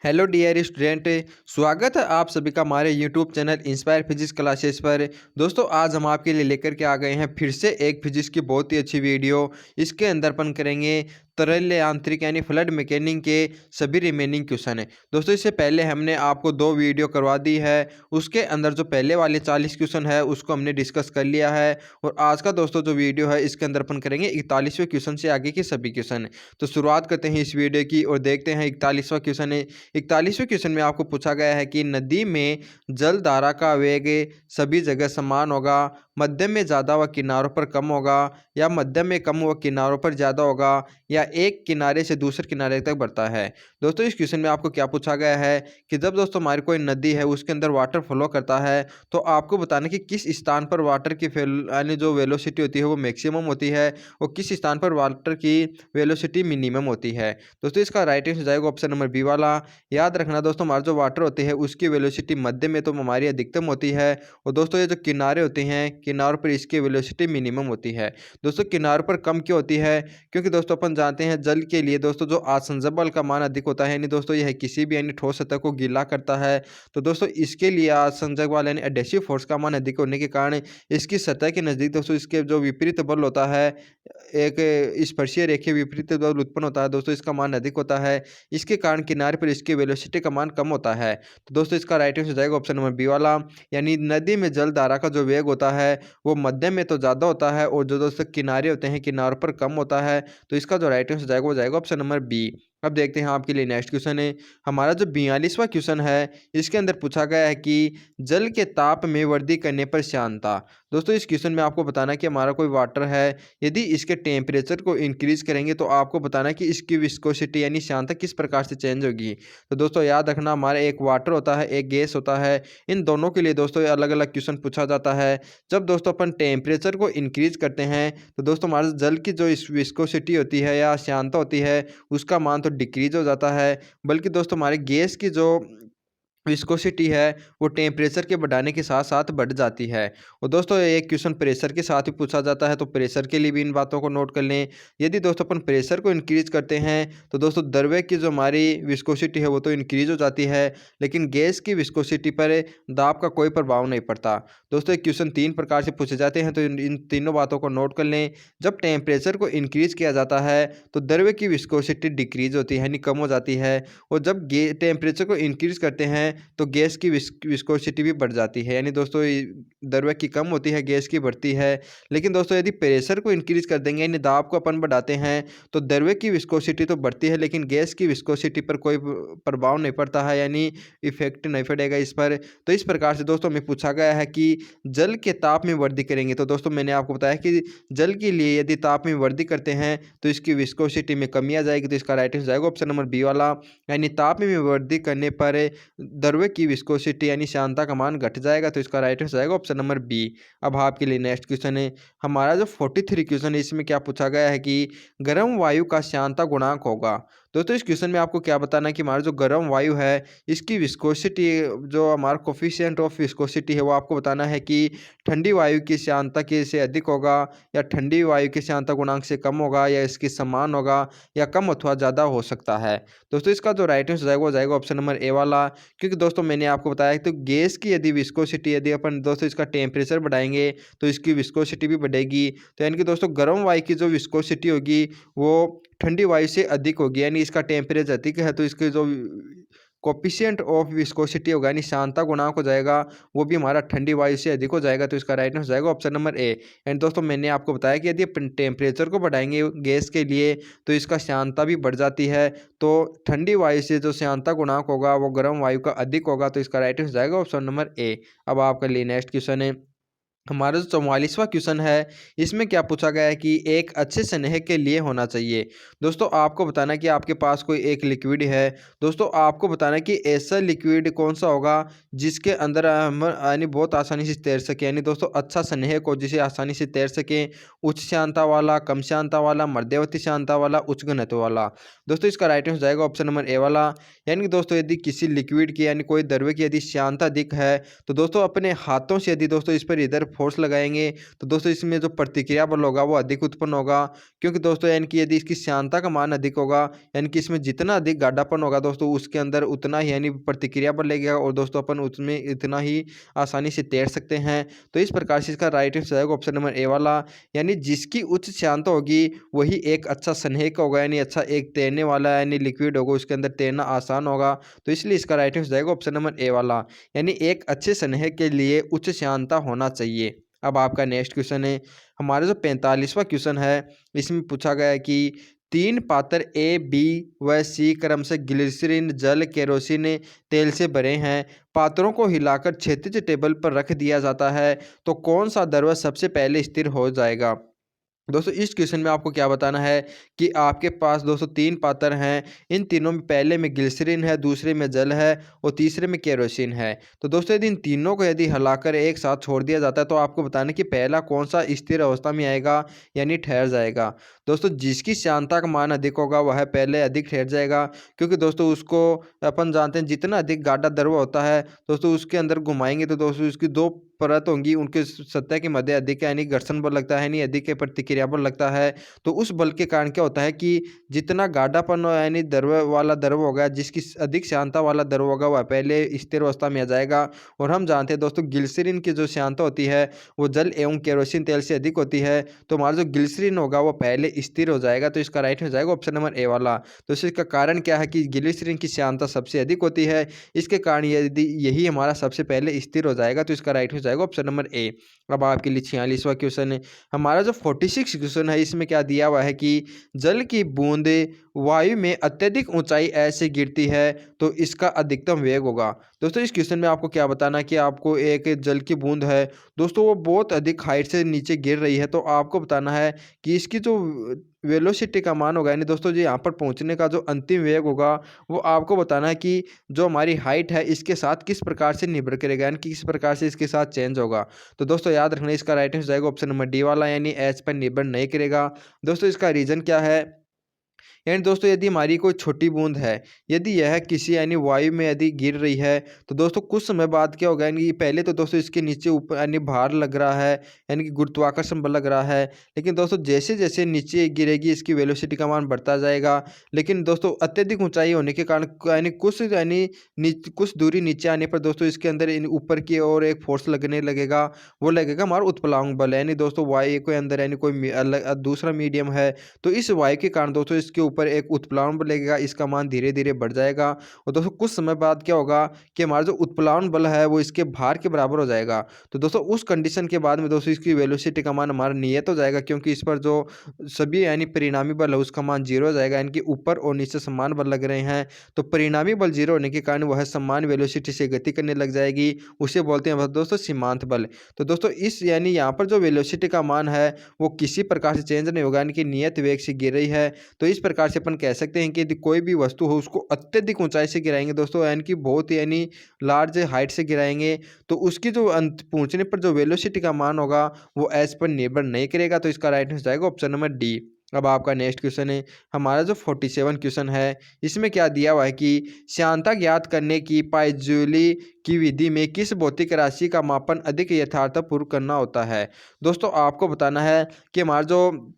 Hello dear student. स्वागत है आप सभी का हमारे YouTube channel inspire physics classes पर। दोस्तों आज हम आपके लिए लेकर के आ गए हैं फिर से एक फिजिक्स की बहुत ही अच्छी वीडियो। इसके अंदर अपन करेंगे तरल यांत्रिक यानी फ्लड मैकेनिक के सभी रिमेनिंग क्वेश्चन है। दोस्तों इससे पहले हमने आपको 2 वीडियो करवा दी है, उसके अंदर जो पहले वाले 40 क्वेश्चन है उसको हमने डिस्कस कर लिया है। और आज का दोस्तों जो वीडियो है इसके अंदर अपन करेंगे 41वें क्वेश्चन से आगे के सभी क्वेश्चन। तो शुरुआत करते हैं इस वीडियो की और देखते हैं 41वां क्वेश्चन है। 41वें क्वेश्चन में आपको पूछा गया है कि नदी में जल धारा का वेग सभी जगह समान होगा, मध्य में ज़्यादा व किनारों पर कम होगा, या मध्य में कम व किनारों पर ज़्यादा होगा, या एक किनारे से दूसरे किनारे तक बढ़ता है। दोस्तों इस क्वेश्चन में आपको क्या पूछा गया है कि जब दोस्तों हमारी कोई नदी है उसके अंदर वाटर फ्लो करता है तो आपको बताना कि किस स्थान पर वाटर की यानी जो वेलोसिटी होती है वो मैक्सिमम होती है और किस स्थान पर वाटर की वेलोसिटी मिनिमम होती है। दोस्तों इसका राइट आंसर जाएगा ऑप्शन नंबर बी वाला। याद रखना दोस्तों हमारा जो वाटर होते हैं उसकी वेलोसिटी मध्य में तो हमारी अधिकतम होती है, और दोस्तों ये जो किनारे होते हैं किनारों पर इसकी वेलोसिटी मिनिमम होती है। दोस्तों किनारों पर कम क्यों होती है? क्योंकि दोस्तों अपन जानते हैं जल के लिए दोस्तों जो आसंजन बल का मान अधिक होता है, यानी दोस्तों यह किसी भी यानी ठोस सतह को गीला करता है। तो दोस्तों इसके लिए आसंजन बल यानी एडेसिव फोर्स का मान अधिक होने के कारण इसकी सतह के नज़दीक दोस्तों इसके जो विपरीत बल होता है, एक स्पर्शीय रेखीय विपरीत बल उत्पन्न होता है, दोस्तों इसका मान अधिक होता है। इसके कारण किनारे पर इसकी वेलोसिटी का मान कम होता है। तो दोस्तों इसका राइट आंसर जाएगा ऑप्शन नंबर बी वाला। यानी नदी में जल धारा का जो वेग होता है वो मध्य में तो ज़्यादा होता है और जो दोस्तों किनारे होते हैं किनारों पर कम होता है। तो इसका जो राइट आंसर जाएगा वो जाएगा ऑप्शन नंबर बी। अब देखते हैं आपके लिए नेक्स्ट क्वेश्चन है। हमारा जो 42वां क्वेश्चन है इसके अंदर पूछा गया है कि जल के ताप में वृद्धि करने पर श्यानता। दोस्तों इस क्वेश्चन में आपको बताना कि हमारा कोई वाटर है, यदि इसके टेम्परेचर को इंक्रीज करेंगे तो आपको बताना कि इसकी विस्कोसिटी यानी श्यानता किस प्रकार से चेंज होगी। तो दोस्तों याद रखना हमारा एक वाटर होता है एक गैस होता है, इन दोनों के लिए दोस्तों अलग अलग क्वेश्चन पूछा जाता है। जब दोस्तों अपन टेम्परेचर को इंक्रीज करते हैं तो दोस्तों हमारे जल की जो इस विस्कोसिटी होती है या श्यानता होती है उसका मान तो डिक्रीज हो जाता है, बल्कि दोस्तों हमारे गैस की जो विस्कोसिटी है वो टेम्परेचर के बढ़ाने के साथ साथ बढ़ जाती है। और दोस्तों एक क्वेश्चन प्रेशर के साथ भी पूछा जाता है, तो प्रेशर के लिए भी इन बातों को नोट कर लें। यदि दोस्तों अपन प्रेशर को इंक्रीज करते हैं तो दोस्तों द्रव्य की जो हमारी विस्कोसिटी है वो तो इंक्रीज हो जाती है, लेकिन गैस की विस्कोसिटी पर दाब का कोई प्रभाव नहीं पड़ता। दोस्तों एक क्वेश्चन 3 प्रकार से पूछे जाते हैं, तो इन तीनों बातों को नोट कर लें। जब टेम्परेचर को इंक्रीज किया जाता है तो द्रव्य की विस्कोसिटी डिक्रीज होती है यानी कम हो जाती है, और जब टेम्परेचर को इंक्रीज करते हैं तो गैस की विस्कोसिटी भी बढ़ जाती है, यानी दोस्तों द्रव्य की कम होती है गैस की बढ़ती है। लेकिन दोस्तों यदि प्रेशर को इंक्रीज कर देंगे यानी दाब को अपन बढ़ाते हैं तो द्रव्य की विस्कोसिटी तो बढ़ती है लेकिन गैस की विस्कोसिटी पर कोई प्रभाव नहीं पड़ता है, यानी इफेक्ट नहीं पड़ेगा इस पर। तो इस प्रकार से दोस्तों हमें पूछा गया है कि जल के ताप में वृद्धि करेंगे, तो दोस्तों मैंने आपको बताया कि जल के लिए यदि ताप में वृद्धि करते हैं तो इसकी विस्कोसिटी में कमी आ जाएगी। तो इसका राइट आंसर जाएगा ऑप्शन नंबर बी वाला। यानी ताप में वृद्धि करने पर द्रव्य की विस्कोसिटी यानी श्यानता का मान घट जाएगा। तो इसका राइट आंसर जाएगा ऑप्शन नंबर बी। अब आपके लिए नेक्स्ट क्वेश्चन है। हमारा जो 43 क्वेश्चन है इसमें क्या पूछा गया है कि गर्म वायु का श्यानता गुणांक होगा। दोस्तों इस क्वेश्चन में आपको क्या बताना है कि हमारा जो गर्म वायु है इसकी विस्कोसिटी, जो हमारा कोफिशिएंट ऑफ विस्कोसिटी है वो आपको बताना है कि ठंडी वायु की श्यानता के से अधिक होगा, या ठंडी वायु की श्यानता गुणांक से कम होगा, या इसके समान होगा, या कम अथवा ज़्यादा हो सकता है। दोस्तों इसका जो राइट आंसर जाएगा वो जाएगा ऑप्शन नंबर ए वाला। क्योंकि दोस्तों मैंने आपको बताया कि तो गैस की यदि विस्कोसिटी यदि अपन दोस्तों इसका टेम्परेचर बढ़ाएंगे तो इसकी विस्कोसिटी भी बढ़ेगी। तो यानी कि दोस्तों गर्म वायु की जो विस्कोसिटी होगी वो ठंडी वायु से अधिक होगी, यानी इसका टेम्परेचर अधिक है तो इसके जो कोफिशिएंट ऑफ विस्कोसिटी होगा यानी श्यानता गुणांक हो जाएगा वो भी हमारा ठंडी वायु से अधिक हो जाएगा। तो इसका राइट आंसर जाएगा ऑप्शन नंबर ए। एंड दोस्तों मैंने आपको बताया कि यदि अपन टेम्परेचर को बढ़ाएंगे गैस के लिए तो इसका श्यानता भी बढ़ जाती है, तो ठंडी वायु से जो श्यानता गुणांक होगा वो गर्म वायु का अधिक होगा। तो इसका राइट आंसर जाएगा ऑप्शन नंबर ए। अब आपके लिए नेक्स्ट क्वेश्चन है। हमारा जो 44वां क्वेश्चन है इसमें क्या पूछा गया है कि एक अच्छे स्नेह के लिए होना चाहिए। दोस्तों आपको बताना है कि आपके पास कोई एक लिक्विड है। दोस्तों आपको बताना है कि ऐसा लिक्विड कौन सा होगा जिसके अंदर हम यानी बहुत आसानी से तैर सके, यानी दोस्तों अच्छा स्नेह को जिसे आसानी से तैर सके, उच्च शांता वाला, कम शांता वाला, मध्यवर्ती शांता वाला, उच्च घनत्व वाला। दोस्तों इसका राइट आंसर जाएगा ऑप्शन नंबर ए वाला। यानी कि दोस्तों यदि किसी लिक्विड की यानी कोई द्रव्य की यदि श्यानता अधिक है तो दोस्तों अपने हाथों से यदि दोस्तों इस पर इधर फोर्स लगाएंगे तो दोस्तों इसमें जो प्रतिक्रिया बल होगा वो अधिक उत्पन्न होगा, क्योंकि दोस्तों यानी कि यदि इसकी श्यानता का मान अधिक होगा यानी कि इसमें जितना अधिक गाढ़ापन होगा दोस्तों उसके अंदर उतना ही यानी प्रतिक्रिया बल लगेगा और दोस्तों अपन उसमें इतना ही आसानी से तैर सकते हैं। तो इस प्रकार से इसका राइट आंसर जाएगा ऑप्शन नंबर ए वाला, यानी जिसकी उच्च श्यानता होगी वही एक अच्छा स्नेहक होगा, यानी अच्छा एक तैरने वाला यानी लिक्विड होगा, उसके अंदर तैरना आसान होगा। तो इसलिए इसका राइट आंसर जाएगा ऑप्शन नंबर ए वाला, यानी एक अच्छे स्नेहक के लिए उच्च श्यानता होना चाहिए। अब आपका नेक्स्ट क्वेश्चन है, हमारा जो 45वां क्वेश्चन है इसमें पूछा गया है कि तीन पात्र ए बी व सी क्रम से ग्लिसरीन जल केरोसिन तेल से भरे हैं, पात्रों को हिलाकर क्षैतिज टेबल पर रख दिया जाता है तो कौन सा द्रव सबसे पहले स्थिर हो जाएगा। दोस्तों इस क्वेश्चन में आपको क्या बताना है कि आपके पास दोस्तों तीन पात्र हैं, इन तीनों में पहले में ग्लिसरीन है, दूसरे में जल है और तीसरे में केरोसिन है। तो दोस्तों यदि इन तीनों को यदि हिलाकर एक साथ छोड़ दिया जाता है तो आपको बताना है कि पहला कौन सा स्थिर अवस्था में आएगा यानी ठहर जाएगा। दोस्तों जिसकी श्यानता का मान अधिक होगा वह पहले अधिक ठहर जाएगा, क्योंकि दोस्तों उसको अपन जानते हैं जितना अधिक गाढ़ा द्रव होता है दोस्तों उसके अंदर घुमाएंगे तो दोस्तों उसकी दो परत होंगी, उनके सतह के मध्य अधिक यानी घर्षण बल लगता है यानी अधिक प्रतिक्रिया बल लगता है। तो उस बल के कारण क्या होता है कि जितना गाढ़ापन यानी द्रव वाला द्रव होगा, जिसकी अधिक श्यानता वाला द्रव होगा वह पहले स्थिर अवस्था में आ जाएगा। और हम जानते हैं दोस्तों ग्लिसरीन की जो श्यानता होती है वो जल एवं केरोसिन तेल से अधिक होती है, तो हमारा जो ग्लिसरीन होगा वो पहले स्थिर हो जाएगा। तो इसका राइट हो जाएगा ऑप्शन नंबर ए वाला। तो इसका कारण क्या है कि ग्लिसरीन की श्यानता सबसे अधिक होती है, इसके कारण यदि यही हमारा सबसे पहले स्थिर हो जाएगा तो इसका राइट हो जाएगा ऑप्शन नंबर ए। अब आपके लिए 46वां क्वेश्चन है, हमारा जो 46 क्वेश्चन है इसमें क्या दिया हुआ है कि जल की बूंदे वायु में अत्यधिक ऊंचाई ऐसे गिरती है तो इसका अधिकतम वेग होगा। दोस्तों इस क्वेश्चन में आपको क्या बताना है कि आपको एक जल की बूंद है दोस्तों वो बहुत अधिक हाइट से नीचे गिर रही है, तो आपको बताना है कि इसकी जो वेलोसिटी का मान होगा यानी दोस्तों जो यहाँ पर पहुँचने का जो अंतिम वेग होगा वो आपको बताना है कि जो हमारी हाइट है इसके साथ किस प्रकार से निर्भर करेगा यानी किस प्रकार से इसके साथ चेंज होगा। तो दोस्तों याद रखना इसका राइट आंसर जाएगा ऑप्शन नंबर डी वाला, यानी एच पर निर्भर नहीं करेगा। दोस्तों इसका रीज़न क्या है, यानी दोस्तों यदि हमारी कोई छोटी बूंद है यदि यह किसी यानी वायु में यदि गिर रही है तो दोस्तों कुछ समय बाद क्या होगा, यानी पहले तो दोस्तों इसके नीचे ऊपर यानी भार लग रहा है यानी कि गुरुत्वाकर्षण बल लग रहा है, लेकिन दोस्तों जैसे जैसे नीचे गिरेगी इसकी वेलोसिटी का मान बढ़ता जाएगा। लेकिन दोस्तों अत्यधिक ऊंचाई होने के कारण यानी कुछ दूरी नीचे आने पर दोस्तों इसके अंदर ऊपर की ओर एक फोर्स लगने लगेगा, वो लगेगा हमारा उत्प्लावक बल, यानी दोस्तों वायु के अंदर यानी कोई अलग दूसरा मीडियम है तो इस वायु के कारण दोस्तों इसके ऊपर एक उत्प्लावन बल लगेगा, इसका मान धीरे धीरे बढ़ जाएगा। और दोस्तों कुछ समय बाद क्या होगा कि हमारा जो उत्प्लावन बल है वो इसके भार के बराबर हो जाएगा। तो दोस्तों उस कंडीशन के बाद में दोस्तों इसकी वेलोसिटी का मान हमारा नियत हो जाएगा, क्योंकि इस पर जो सभी यानी परिणामी बल है उसका मान जीरो हो जाएगा, यानी कि ऊपर और नीचे समान बल लग रहे हैं तो परिणामी बल जीरो होने के कारण वह समान वेलोसिटी से गति करने लग जाएगी, उसे बोलते हैं दोस्तों सीमांत बल। तो दोस्तों इस यानी यहाँ पर जो वेलोसिटी का मान है वो किसी प्रकार से चेंज नहीं होगा, यानी कि नियत वेग से गिर रही है। तो इस प्रकार से अपन कह सकते हैं कि यदि कोई भी वस्तु हो उसको अत्यधिक ऊंचाई से गिराएंगे दोस्तों यानी कि बहुत यानी लार्ज हाइट से गिराएंगे तो उसकी जो अंत पहुंचने पर जो वेलोसिटी का मान होगा वो एस पर निर्भर नहीं करेगा। तो इसका राइट आंसर जाएगा ऑप्शन नंबर डी। अब आपका नेक्स्ट क्वेश्चन है, हमारा जो 47 क्वेश्चन है इसमें क्या दिया हुआ है कि श्यानता ज्ञात करने की पाइजूली की विधि में किस भौतिक राशि का मापन अधिक यथार्थपूर्ण करना होता है। दोस्तों आपको बताना है कि हमारा जो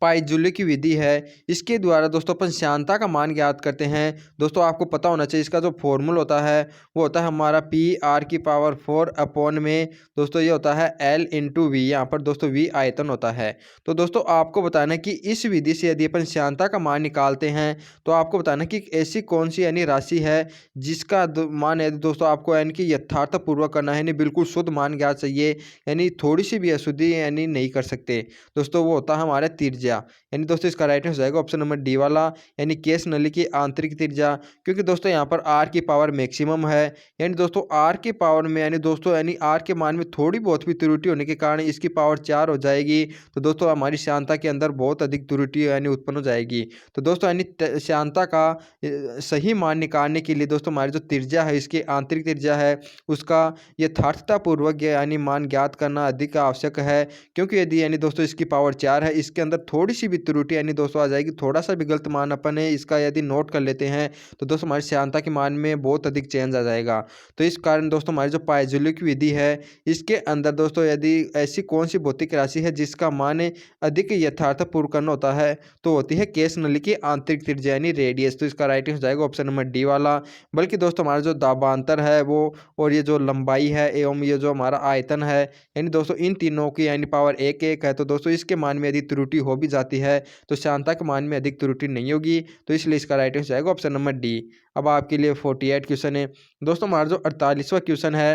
पाइजूली की विधि है इसके द्वारा दोस्तों अपन श्यानता का मान ज्ञात करते हैं। दोस्तों आपको पता होना चाहिए इसका जो फॉर्मूला होता है वो होता है हमारा PR⁴ अपॉन में दोस्तों ये होता है L इंटू वी, यहाँ पर दोस्तों वी आयतन होता है। तो दोस्तों आपको बताना है कि इस विधि से यदि अपन श्यानता का मान निकालते हैं तो आपको बताना है कि ऐसी कौन सी यानी राशि है जिसका मान यदि दोस्तों आपको यानी कि यथार्थपूर्वक करना है, यानी बिल्कुल शुद्ध मान ज्ञात चाहिए, यानी थोड़ी सी भी अशुद्धि यानी नहीं कर सकते दोस्तों, वो होता है हमारा त्रिज्या। यानी दोस्तों इसका राइट आंसर जाएगा ऑप्शन नंबर डी वाला, यानी केस नली की आंतरिक त्रिज्या, क्योंकि दोस्तों यहाँ पर आर की पावर मैक्सिमम है, यानी दोस्तों आर की पावर में यानी दोस्तों यानी आर के मान में थोड़ी बहुत भी त्रुटि होने के कारण इसकी पावर 4 हो जाएगी। तो दोस्तों हमारी श्यानता के अंदर बहुत अधिक त्रुटि यानी उत्पन्न हो जाएगी। तो दोस्तों यानी श्यानता का सही मान निकालने के लिए दोस्तों हमारी जो त्रिज्या है इसकी आंतरिक त्रिज्या है उसका यथार्थतापूर्वक यानी मान ज्ञात करना अधिक आवश्यक है, क्योंकि यदि यानी दोस्तों इसकी पावर 4 है इसके अंदर थोड़ी सी भी त्रुटि यानी दोस्तों आ जाएगी, थोड़ा सा भी गलत मान अपन इसका यदि नोट कर लेते हैं तो दोस्तों हमारी श्यानता के मान में बहुत अधिक चेंज आ जाएगा। तो इस कारण दोस्तों हमारी जो पाइजोलिक विधि है इसके अंदर दोस्तों यदि ऐसी कौन सी भौतिक राशि है जिसका मान अधिक यथार्थपूर्ण करना होता है तो होती है केस नली की आंतरिक त्रिज्या यानी रेडियस। तो इसका राइट हो जाएगा ऑप्शन नंबर डी वाला। बल्कि दोस्तों हमारा जो दाबांतर है वो और ये जो लंबाई है एवं ये जो हमारा आयतन है यानी दोस्तों इन तीनों की यानी पावर एक एक है, तो दोस्तों इसके मान में यदि त्रुटि हो भी जाती है तो श्यानता के मान में अधिक त्रुटि नहीं होगी। तो इसलिए इसका राइट आंसर जाएगा ऑप्शन नंबर डी। अब आपके लिए 48 क्वेश्चन है दोस्तों। हमारा जो 48वां क्वेश्चन है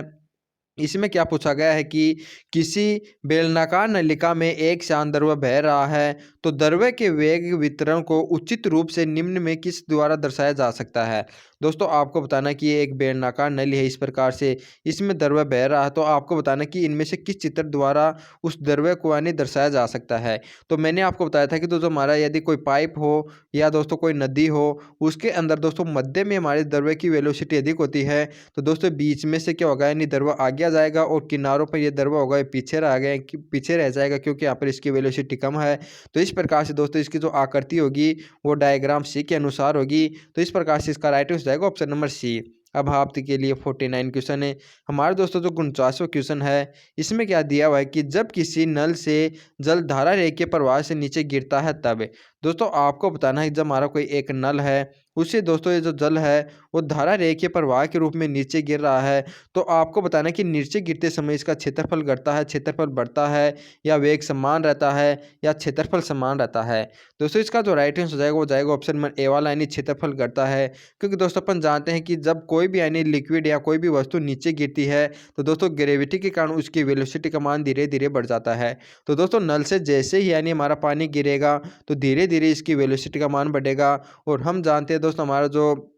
इसमें क्या पूछा गया है कि किसी बेलनाकार नलिका में एक शांत द्रव्य बह रहा है तो द्रव्य के वेग वितरण को उचित रूप से निम्न में किस द्वारा दर्शाया जा सकता है। दोस्तों आपको बताना कि ये एक बेलनाकार नली है इस प्रकार से, इसमें द्रव्य बह रहा है, तो आपको बताना कि इनमें से किस चित्र द्वारा उस द्रव्य को यानी दर्शाया जा सकता है। तो मैंने आपको बताया था कि दोस्तों हमारा यदि कोई पाइप हो या दोस्तों कोई नदी हो उसके अंदर दोस्तों मध्य में हमारे द्रव्य की वेलोसिटी अधिक होती है, तो दोस्तों बीच में से क्या होगा यानी द्रव्य आगे आ जाएगा और किनारों पर ये द्रव्य होगा ये पीछे रह जाएगा क्योंकि यहाँ पर इसकी वेलोसिटी कम है। तो इस प्रकार से दोस्तों इसकी जो आकृति होगी वो डायग्राम सी के अनुसार होगी। तो इस प्रकार से इसका राइट आंसर जाएगा ऑप्शन नंबर सी। अब आपके लिए 49 क्वेश्चन है। हमारे दोस्तों जो 49वां क्वेश्चन है इसमें क्या दिया हुआ है कि जब किसी नल से जल धारा रेखीय प्रवाह से नीचे गिरता है तब। दोस्तों आपको बताना है जब हमारा कोई एक नल है उससे दोस्तों ये जो जल है वो धारा रेखीय प्रवाह के रूप में नीचे गिर रहा है, तो आपको बताना है कि नीचे गिरते समय इसका क्षेत्रफल घटता है, क्षेत्रफल बढ़ता है, या वेग समान रहता है या क्षेत्रफल समान रहता है। दोस्तों इसका जो राइट आंसर हो जाएगा वो जाएगा ऑप्शन नंबर ए वाला यानी क्षेत्रफल घटता है। क्योंकि दोस्तों अपन जानते हैं कि जब कोई भी यानी लिक्विड या कोई भी वस्तु नीचे गिरती है तो दोस्तों ग्रेविटी के कारण उसकी वेलोसिटी का मान धीरे धीरे बढ़ जाता है। तो दोस्तों नल से जैसे ही यानी हमारा पानी गिरेगा तो धीरे धीरे इसकी वेलोसिटी का मान बढ़ेगा। और हम जानते हैं दोस्तों हमारा जो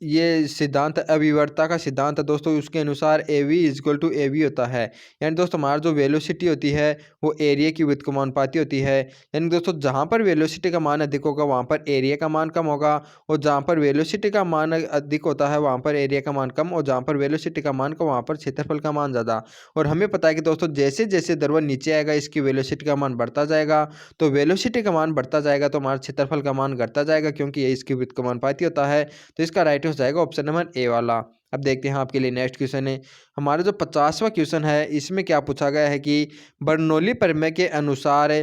ये सिद्धांत अविवर्तता का सिद्धांत है दोस्तों, उसके अनुसार A V is equal to A V होता है। यानी दोस्तों हमारा जो वेलोसिटी होती है वो एरिया की व्युत्क्रमानुपाती होती है। यानी दोस्तों जहाँ पर वेलोसिटी का मान अधिक होगा वहाँ पर एरिया का मान कम होगा, और जहाँ पर वेलोसिटी का मान अधिक होता है वहाँ पर एरिया का मान कम, और जहाँ पर वेलोसिटी का मान कम वहाँ पर क्षेत्रफल का मान ज़्यादा। और हमें पता है कि दोस्तों जैसे जैसे द्रव्य नीचे आएगा इसकी वेलोसिटी का मान बढ़ता जाएगा, तो वेलोसिटी का मान बढ़ता जाएगा तो हमारा क्षेत्रफल का मान घटता जाएगा क्योंकि ये इसकी व्युत्क्रमानुपाती होता है। तो इसका राइट हो जाएगा ऑप्शन नंबर ए वाला। अब देखते हैं आपके लिए नेक्स्ट क्वेश्चन है। हमारा जो 50वां क्वेश्चन है इसमें क्या पूछा गया है कि बर्नौली प्रमेय के अनुसार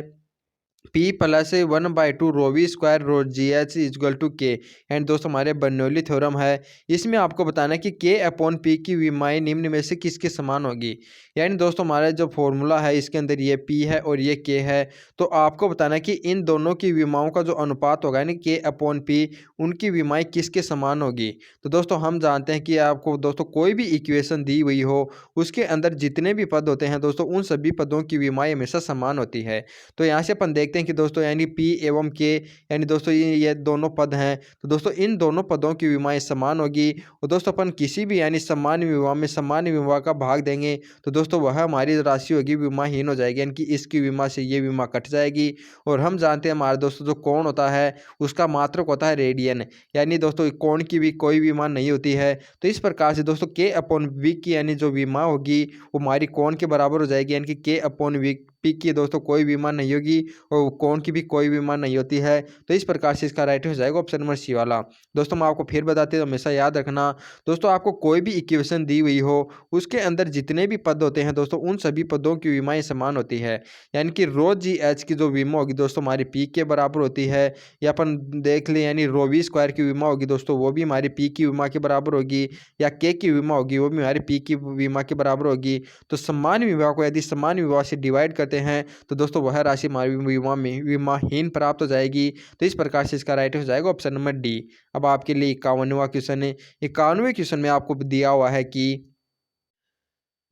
P plus 1/2 rho V square rho G H is equal to K. And दोस्तों हमारे बर्नौली थ्योरम है, इसमें आपको बताना है कि K अपॉन P की विमाएँ निम्न में से किसके समान होगी। यानी दोस्तों हमारा जो फॉर्मूला है इसके अंदर ये P है और ये K है, तो आपको बताना है कि इन दोनों की विमाओं का जो अनुपात होगा यानी K अपॉन P उनकी विमाएँ किसके समान होगी। तो दोस्तों हम जानते हैं कि आपको दोस्तों कोई भी इक्वेशन दी हुई हो उसके अंदर जितने भी पद होते हैं दोस्तों उन सभी पदों की विमाएँ हमेशा समान होती है। तो यहाँ से अपन देखते हैं कि दोस्तों यानी P एवं K यानी दोस्तों ये दोनों पद हैं, तो दोस्तों इन दोनों पदों की विमाएँ समान होगी। और दोस्तों अपन किसी भी यानी समान विमा में समान विमा का भाग देंगे तो दोस्तों वह हमारी राशि होगी विमाहीन हो जाएगी, यानी कि इसकी विमा से ये विमा कट जाएगी। और हम जानते हैं हमारे दोस्तों जो कोण होता है उसका मात्रक होता है रेडियन, यानी दोस्तों कोण की भी कोई विमा नहीं होती है। तो इस प्रकार से दोस्तों K अपॉन V की यानी जो विमा होगी वो हमारी कोण के बराबर हो जाएगी, यानी कि K अपॉन V P की दोस्तों कोई विमा नहीं होगी और कोण की भी कोई विमा नहीं होती है। तो इस प्रकार से इसका राइट हो जाएगा ऑप्शन नंबर सी वाला। दोस्तों मैं आपको फिर बताते हैं, हमेशा याद रखना दोस्तों, आपको कोई भी इक्वेशन दी हुई हो उसके अंदर जितने भी पद होते हैं दोस्तों उन सभी पदों की विमाएँ समान होती है। यानी कि रो जी एच की जो विमा होगी दोस्तों हमारी P के बराबर होती है, या अपन देख लें यानी रो वी स्क्वायर की विमा होगी दोस्तों वो भी हमारी P की विमा के बराबर होगी, या K की विमा होगी वो भी हमारी P की विमा के बराबर होगी। तो समान विमा को यदि समान विमा से डिवाइड करते हैं तो दोस्तों वह राशि हमारी विमा में विमाहीन प्राप्त हो जाएगी। तो इस प्रकार से इसका राइट हो जाएगा ऑप्शन नंबर डी। अब आपके लिए 51वां क्वेश्चन है। 51वें क्वेश्चन में आपको दिया हुआ है कि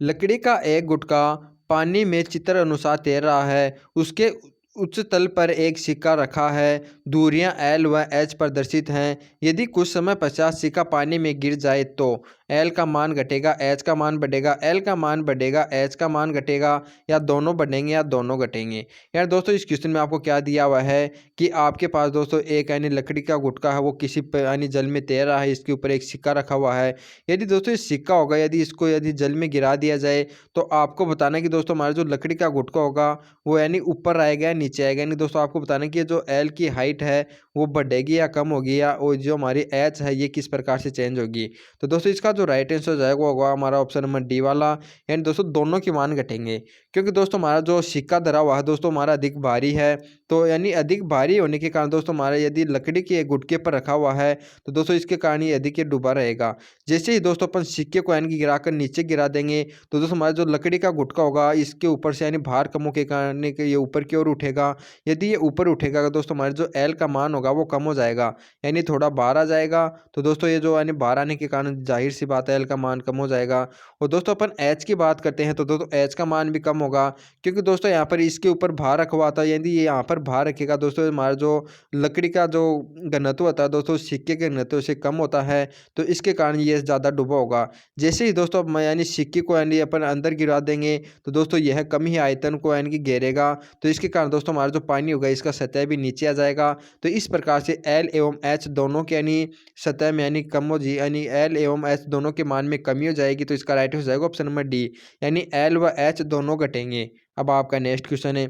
लकड़ी का एक गुटका पानी में चित्र अनुसार तैर रहा है, उसके उच्च तल पर एक सिक्का रखा है, दूरियां L व H प्रदर्शित हैं। यदि कुछ समय पश्चात सिक्का पानी में गिर जाए तो एल का मान घटेगा, एच का मान बढ़ेगा, एल का मान बढ़ेगा, एच का मान घटेगा, या दोनों बढ़ेंगे या दोनों घटेंगे। यार दोस्तों इस क्वेश्चन में आपको क्या दिया हुआ है कि आपके पास दोस्तों एक यानी लकड़ी का गुटका है, वो किसी यानी जल में तैर रहा है, इसके ऊपर एक सिक्का रखा हुआ है। यदि दोस्तों ये सिक्का होगा, यदि इसको यदि जल में गिरा दिया जाए तो आपको बताना है कि दोस्तों हमारा जो लकड़ी का गुटका होगा वो यानी ऊपर आएगा या नीचे आएगा। यानी दोस्तों आपको बताना है कि जो एल की हाइट है वो बढ़ेगी या कम होगी, या और जो हमारी एच है ये किस प्रकार से चेंज होगी। तो दोस्तों इसका जो राइट आंसर हो जाएगा होगा हमारा ऑप्शन नंबर डी वाला। यानी दोस्तों दोनों की मान घटेंगे, क्योंकि दोस्तों हमारा जो सिक्का धरा हुआ है दोस्तों हमारा अधिक भारी है। तो यानी अधिक भारी होने के कारण दोस्तों हमारा यदि लकड़ी के गुटके पर रखा हुआ है तो दोस्तों इसके कारण ये अधिक डूबा रहेगा। जैसे ही दोस्तों अपन सिक्के को यानी कि गिराकर नीचे गिरा देंगे तो दोस्तों हमारा जो लकड़ी का गुटका होगा इसके ऊपर से यानी भार कम के कारण ये ऊपर की ओर उठेगा। यदि ये ऊपर उठेगा तो दोस्तों हमारे जो एल का मान होगा वो कम हो जाएगा, यानी थोड़ा बाहर आ जाएगा। तो दोस्तों ये जो यानी बाहर आने के कारण जाहिर सी बात है एल का मान कम हो जाएगा। और दोस्तों अपन एच की बात करते हैं तो दोस्तों एच का मान भी कम होगा, क्योंकि दोस्तों यहाँ पर इसके ऊपर भार रखा हुआ था। यदि ये यहाँ पर भार रखेगा दोस्तों हमारा जो लकड़ी का जो घनत्व होता है दोस्तों सिक्के के घनत्व से कम होता है, तो इसके कारण ये ज़्यादा डूबा होगा। जैसे ही दोस्तों अब यानी सिक्के को यानी अपन अंदर गिरा देंगे तो दोस्तों यह कम ही आयतन को यानी कि घेरेगा। तो इसके कारण दोस्तों हमारा जो पानी होगा इसका सतह भी नीचे आ जाएगा। तो इस प्रकार से एल एवं एच दोनों के यानी सतह में यानी कम हो जी यानी एल एवं एच दोनों के मान में कमी हो जाएगी। तो इसका राइट हो जाएगा ऑप्शन नंबर डी, यानी एल व एच दोनों घटेंगे। अब आपका नेक्स्ट क्वेश्चन है,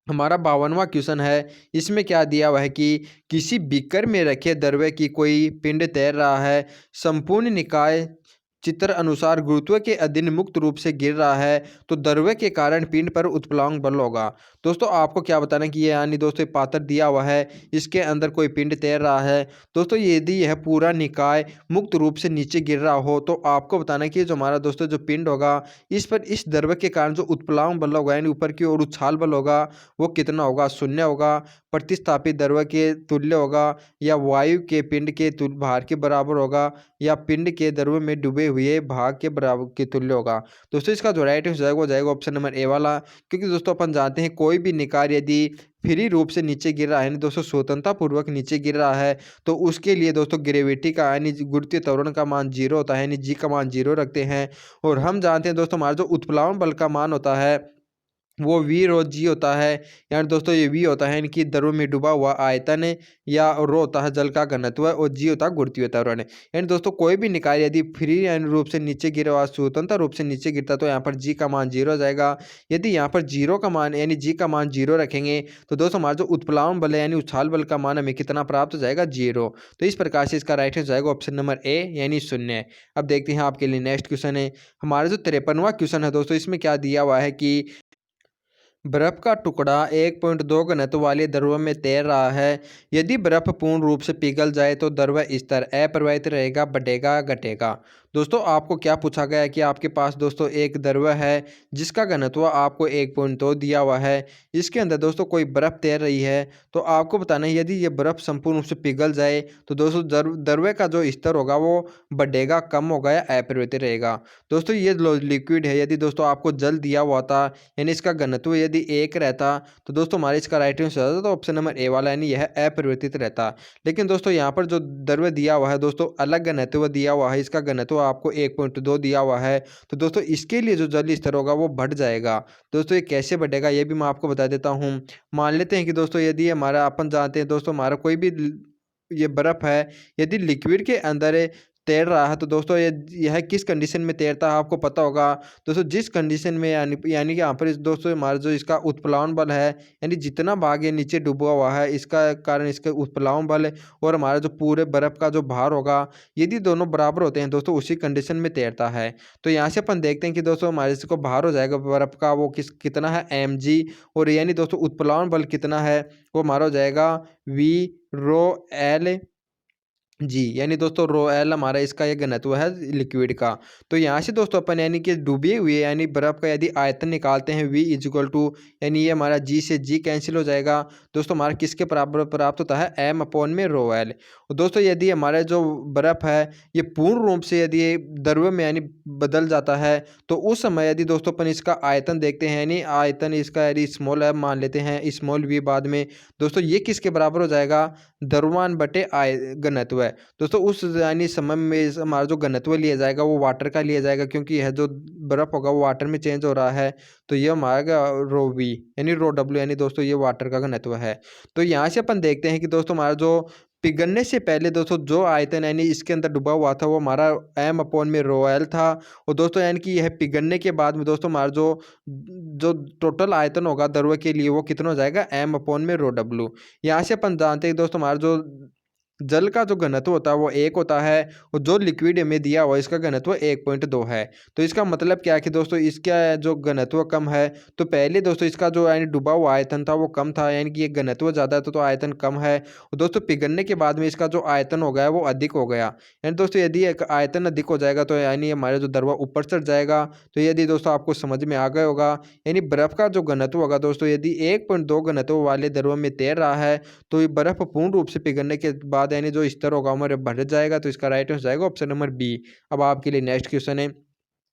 हमारा 52वां क्वेश्चन है। इसमें क्या दिया हुआ है कि किसी बीकर में रखे द्रव्य की कोई पिंड तैर रहा है, संपूर्ण निकाय चित्र अनुसार गुरुत्व के अधीन मुक्त रूप से गिर रहा है, तो द्रव्य के कारण पिंड पर उत्प्लावक बल होगा। दोस्तों आपको क्या बताना कि ये यानी दोस्तों पात्र दिया हुआ है, इसके अंदर कोई पिंड तैर रहा है। दोस्तों यदि यह पूरा निकाय मुक्त रूप से नीचे गिर रहा हो तो आपको बताना कि जो हमारा दोस्तों जो पिंड होगा इस पर इस द्रव्य के कारण जो उत्प्लावक बल होगा यानी ऊपर की ओर उछाल बल होगा वो कितना होगा, शून्य होगा, प्रतिस्थापित द्रव्य के तुल्य होगा, या वायु के पिंड के भार के बराबर होगा, या पिंड के द्रव्य में डूबे हुए भाग के बराबर के तुल्य होगा। दोस्तों इसका जो राइट आंसर हो जाएगा ऑप्शन नंबर ए वाला, क्योंकि दोस्तों अपन जानते हैं कोई भी निकाय यदि फ्री रूप से नीचे गिर रहा है दोस्तों स्वतंत्रता पूर्वक नीचे गिर रहा है तो उसके लिए दोस्तों ग्रेविटी का यानी गुरुत्वीय त्वरण का मान 0 होता है, यानी जी का मान 0 रखते हैं। और हम जानते हैं दोस्तों हमारा जो उत्प्लावन बल का मान होता है वो वी रो जी होता है। यानी दोस्तों ये वी होता है इनकी द्रव में डूबा हुआ आयतन, या रो होता है जल का घनत्व, और जी होता है गुरुत्वीय त्वरण। यानी दोस्तों कोई भी निकाय यदि फ्री यानी रूप से नीचे गिरा हुआ स्वतंत्र रूप से नीचे गिरता तो यहाँ पर जी का मान 0 हो जाएगा। यदि यहाँ पर 0 का मान यानी जी का मान 0 रखेंगे तो दोस्तों हमारा जो उत्प्लावन बल है यानी उछाल बल का मान हमें कितना प्राप्त हो जाएगा, 0। तो इस प्रकार से इसका राइट हो जाएगा ऑप्शन नंबर ए यानी 0। अब देखते हैं आपके लिए नेक्स्ट क्वेश्चन है। हमारा जो 53वां क्वेश्चन है दोस्तों इसमें क्या दिया हुआ है कि बर्फ का टुकड़ा 1.2 घनत्व वाले द्रव में तैर रहा है। यदि बर्फ पूर्ण रूप से पिघल जाए तो द्रव स्तर अप्रवाहित रहेगा, बढ़ेगा, घटेगा। दोस्तों आपको क्या पूछा गया है कि आपके पास दोस्तों एक द्रव है जिसका घनत्व आपको 1.2 दिया हुआ है, इसके अंदर दोस्तों कोई बर्फ तैर रही है। तो आपको बताना है यदि ये बर्फ संपूर्ण रूप से पिघल जाए तो दोस्तों द्रव का जो स्तर होगा वो बढ़ेगा, कम होगा, या अप्रवाहित रहेगा। दोस्तों ये लिक्विड है, यदि दोस्तों आपको जल दिया हुआ था यानी इसका घनत्व यदि 1 रहता तो दोस्तों हमारे इसका राइट आंसर आता तो ऑप्शन नंबर ए वाला यानी यह अपरिवर्तित रहता। लेकिन दोस्तों यहाँ पर जो द्रव्य दिया हुआ है दोस्तों अलग घनत्व दिया हुआ है, इसका घनत्व आपको 1.2 दिया हुआ है। तो दोस्तों इसके लिए जो जल स्तर होगा वो बढ़ जाएगा। दोस्तों ये कैसे बढ़ेगा ये भी मैं आपको बता देता हूँ। मान लेते हैं कि दोस्तों यदि हमारा अपन जानते हैं दोस्तों हमारा कोई भी ये बर्फ है यदि लिक्विड के अंदर तैर रहा है तो दोस्तों यह किस कंडीशन में तैरता है आपको पता होगा। दोस्तों जिस कंडीशन में यानी कि यहाँ पर दोस्तों हमारा जो इसका उत्प्लावन बल है यानी जितना भाग ये नीचे डूबा हुआ है इसका कारण इसका उत्प्लावन बल और हमारा जो पूरे बर्फ का जो भार होगा यदि दोनों बराबर होते हैं दोस्तों उसी कंडीशन में तैरता है। तो यहाँ से अपन देखते हैं कि दोस्तों हमारे इसको भार हो जाएगा बर्फ का वो कितना है mg, और यानी दोस्तों उत्प्लावन बल कितना है वो हमारा हो जाएगा वी रो एल जी, यानी दोस्तों रो एल हमारा इसका ये घनत्व है लिक्विड का। तो यहाँ से दोस्तों अपन यानी कि डूबे हुए यानी बर्फ का यदि आयतन निकालते हैं V इक्वल टू यानी ये हमारा जी से जी कैंसिल हो जाएगा। दोस्तों हमारा किसके बराबर प्राप्त होता है m अपॉन में रो एल। दोस्तों यदि हमारा जो बर्फ है ये पूर्ण रूप से यदि द्रव में यानी बदल जाता है तो उस समय यदि दोस्तों अपन इसका आयतन देखते हैं यानी आयतन इसका यदि स्मॉल है मान लेते हैं स्मॉल v बाद में, दोस्तों ये किसके बराबर हो जाएगा, द्रव्यमान बटे घनत्व है। दोस्तों उस यानी समय में हमारा जो घनत्व लिया जाएगा वो वाटर का लिया जाएगा, क्योंकि यह जो बर्फ़ होगा वो वाटर में चेंज हो रहा है। तो ये हमारा रो वी यानी रो डब्ल्यू यानी दोस्तों ये वाटर का घनत्व है। तो यहाँ से अपन देखते हैं कि दोस्तों हमारा जो पिघलने से पहले दोस्तों जो आयतन यानी इसके अंदर डूबा हुआ था वो हमारा एम अपॉन में रो एल था। और दोस्तों यानी कि यह पिघलने के बाद में दोस्तों हमारा जो जो टोटल आयतन होगा द्रव के लिए वो कितना हो जाएगा, एम अपॉन में रो डब्ल्यू। यहाँ से अपन जानते हैं दोस्तों हमारा जो जल का जो घनत्व होता है वो 1 होता है, और जो लिक्विड में दिया हुआ इसका घनत्व 1.2 है। तो इसका मतलब क्या है कि दोस्तों इसका जो घनत्व कम है, तो पहले दोस्तों इसका जो यानी डूबा हुआ आयतन था वो कम था, यानी कि ये घनत्व ज़्यादा है तो आयतन कम है। और दोस्तों पिघलने के बाद में इसका जो आयतन हो गया वो अधिक हो गया। यानी दोस्तों यदि एक आयतन अधिक हो जाएगा तो यानी हमारा जो द्रव ऊपर चढ़ जाएगा। तो यदि दोस्तों आपको समझ में आ गया होगा, यानी बर्फ़ का जो घनत्व होगा दोस्तों यदि 1.2 घनत्व वाले द्रव में तैर रहा है, तो ये बर्फ़ पूर्ण रूप से पिघलने के बाद यानी जो स्तर होगा हमारे बढ़ जाएगा। तो इसका राइट आंसर जाएगा ऑप्शन नंबर बी। अब आपके लिए नेक्स्ट क्वेश्चन है,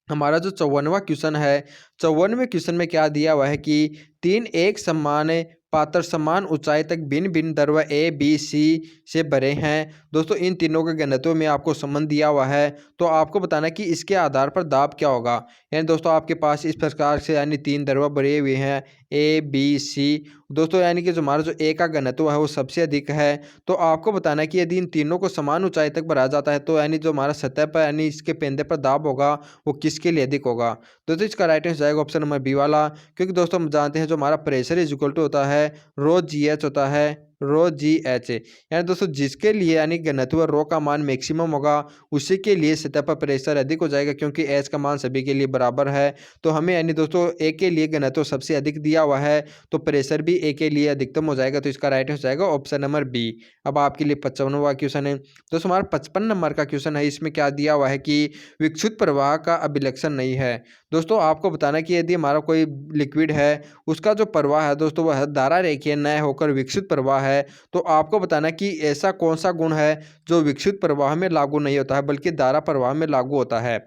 हमारा जो 54वां क्वेश्चन है, 54वें क्वेश्चन में क्या दिया हुआ है कि 3 एक समान पात्र समान ऊंचाई तक भिन्न भिन्न द्रव ए बी सी से भरे हैं। दोस्तों इन तीनों के घनत्व में आपको संबंध दिया हुआ है, तो आपको बताना है कि इसके आधार पर दाब क्या होगा। यानी दोस्तों आपके पास इस प्रकार से यानी 3 द्रव भरे हुए हैं ए बी सी। दोस्तों यानी कि जो हमारा जो ए का घनत्व है वो सबसे अधिक है। तो आपको बताना है कि यदि इन तीनों को समान ऊंचाई तक भरा जाता है तो यानी जो हमारा सतह पर यानी इसके पेंदे पर दाब होगा वो किसके लिए अधिक होगा। दोस्तों इसका राइट आंसर जाएगा ऑप्शन नंबर बी वाला, क्योंकि दोस्तों हम जानते हैं जो हमारा प्रेशर इज इक्वल टू होता है रो जी एच होता है, रो जी एच। यानी दोस्तों जिसके लिए यानी घनत्व रो का मान मैक्सिमम होगा उसी के लिए सतह पर प्रेशर अधिक हो जाएगा, क्योंकि एच का मान सभी के लिए बराबर है। तो हमें यानी दोस्तों ए के लिए घनत्व सबसे अधिक दिया हुआ है, तो प्रेशर भी ए के लिए अधिकतम हो जाएगा। तो इसका राइट आंसर जाएगा ऑप्शन नंबर बी। अब आपके लिए 55वां क्वेश्चन है, दोस्तों हमारा 55 नंबर का क्वेश्चन है। इसमें क्या दिया हुआ है कि विकसित प्रवाह का अभिलक्षण नहीं है। दोस्तों आपको बताना कि यदि हमारा कोई लिक्विड है उसका जो प्रवाह है दोस्तों वह धारा रेखीय न होकर विकसित प्रवाह है, तो आपको बताना कि ऐसा कौन सा गुण है जो विकसित प्रवाह में लागू नहीं होता है बल्कि धारा प्रवाह में लागू होता है।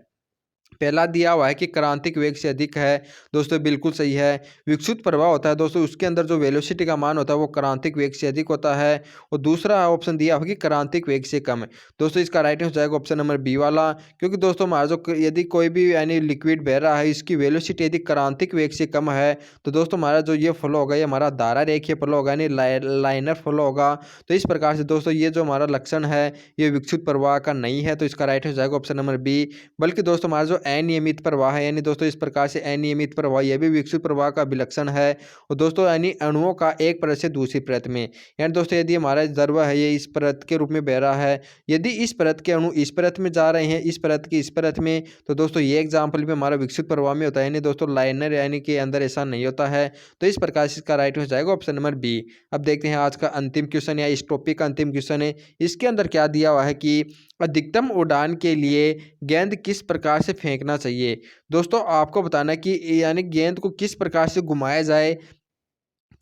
पहला दिया हुआ है कि क्रांतिक वेग से अधिक है। दोस्तों बिल्कुल सही है। विकसित प्रवाह होता है दोस्तों उसके अंदर जो वेलोसिटी का मान होता है वो क्रांतिक वेग से अधिक होता है। और दूसरा ऑप्शन दिया हुआ कि क्रांतिक वेग से कम है। दोस्तों इसका राइट आंसर जाएगा ऑप्शन नंबर बी वाला, क्योंकि दोस्तों हमारा जो यदि कोई भी यानी लिक्विड बह रहा है इसकी वेलोसिटी यदि क्रांतिक वेग से कम है तो दोस्तों हमारा जो ये फ्लो होगा ये हमारा धारा रेखीय फ्लो होगा यानी लाइनर फ्लो होगा। तो इस प्रकार से दोस्तों ये जो हमारा लक्षण है ये विकसित प्रवाह का नहीं है। तो इसका राइट आंसर जाएगा ऑप्शन नंबर बी। बल्कि दोस्तों हमारा जो अनियमित प्रवाह है यानी दोस्तों इस प्रकार से अनियमित प्रवाह यह भी विकसित प्रवाह का विलक्षण है। और दोस्तों यानी अणुओं का एक परत से दूसरी परत में, यानी दोस्तों यदि हमारा द्रव है ये इस परत के रूप में बह रहा है, यदि इस परत के अणु इस परत में जा रहे हैं इस परत की इस परत में, तो दोस्तों ये एग्जाम्पल में हमारा विकसित प्रवाह में होता है। यानी दोस्तों लाइनर यानी कि अंदर ऐसा नहीं होता है। तो इस प्रकार से इसका राइट हो जाएगा ऑप्शन नंबर बी। अब देखते हैं आज का अंतिम क्वेश्चन या इस टॉपिक का अंतिम क्वेश्चन है। इसके अंदर क्या दिया हुआ है कि अधिकतम उड़ान के लिए गेंद किस प्रकार से फेंकना चाहिए। दोस्तों आपको बताना कि यानी गेंद को किस प्रकार से घुमाया जाए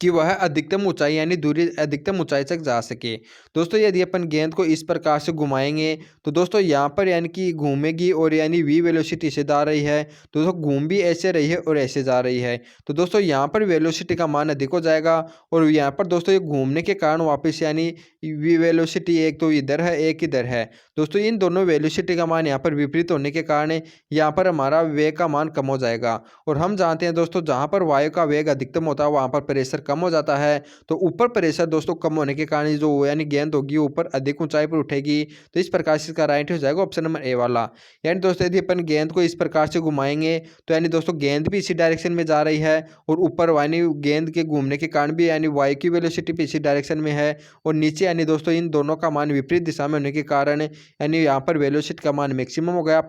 कि वह अधिकतम ऊंचाई यानी दूरी अधिकतम ऊंचाई तक जा सके। दोस्तों यदि अपन गेंद को इस प्रकार से घुमाएंगे तो दोस्तों यहाँ पर यानी कि घूमेगी और यानी वी वेलोसिटी से जा रही है, तो दोस्तों घूम भी ऐसे रही है और ऐसे जा रही है। तो दोस्तों यहाँ पर वेलोसिटी का मान अधिक हो जाएगा और यहाँ पर दोस्तों ये घूमने के कारण वापस यानी वी वेलोसिटी एक तो इधर है एक इधर है। दोस्तों इन दोनों वेलोसिटी का मान यहाँ पर विपरीत होने के कारण यहाँ पर हमारा वेग का मान कम हो जाएगा। और हम जानते हैं दोस्तों जहाँ पर वायु का वेग अधिकतम होता है वहाँ पर प्रेशर कम हो जाता है। तो ऊपर प्रेशर दोस्तों कम होने के कारण जो यानी गेंद होगी ऊपर अधिक ऊंचाई पर उठेगी। तो इस प्रकार से इसका राइट हो जाएगा ऑप्शन नंबर ए वाला। यानी दोस्तों यदि अपन गेंद को इस प्रकार से घुमाएंगे तो यानी दोस्तों गेंद भी इसी डायरेक्शन में जा रही है और ऊपर यानी गेंद के घूमने के कारण भी यानी वायु की वेलोसिटी भी इसी डायरेक्शन में है और नीचे यानी दोस्तों इन दोनों का मान विपरीत दिशा में होने के कारण यानी यहाँ पर वेलोसिटी का मान मैक्सिमम हो गया।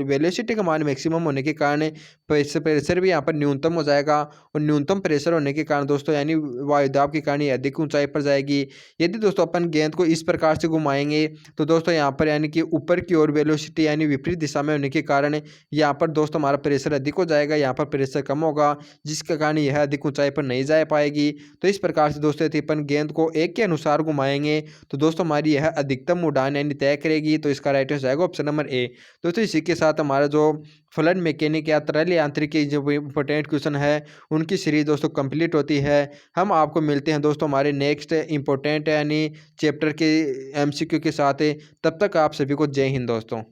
वेलोसिटी का मान मैक्सिमम होने के कारण प्रेशर भी यहाँ पर न्यूनतम हो जाएगा और न्यूनतम प्रेशर होने के कारण दोस्तों यानी वायुदाब के कारण ये अधिक ऊंचाई पर जाएगी। यदि दोस्तों अपन गेंद को इस प्रकार से घुमाएंगे तो दोस्तों यहाँ पर यानी कि ऊपर की ओर वेलोसिटी यानी विपरीत दिशा में होने के कारण यहाँ पर दोस्तों हमारा प्रेशर अधिक हो जाएगा, यहाँ पर प्रेशर कम होगा जिसके कारण यह अधिक ऊंचाई पर नहीं जा पाएगी। तो इस प्रकार से दोस्तों यदि अपन गेंद को एक के अनुसार घुमाएंगे तो दोस्तों हमारी यह अधिकतम उड़ान यानी तय करेगी। तो इसका राइट हो जाएगा ऑप्शन नंबर ए। दोस्तों इसी के साथ हमारा जो फ्लड मैकेनिक या तरल यांत्रिकी जो इंपॉर्टेंट क्वेश्चन है उनकी सीरीज दोस्तों कंप्लीट होती है। हम आपको मिलते हैं दोस्तों हमारे नेक्स्ट इंपॉर्टेंट यानी चैप्टर के MCQ के साथ। तब तक आप सभी को जय हिंद दोस्तों।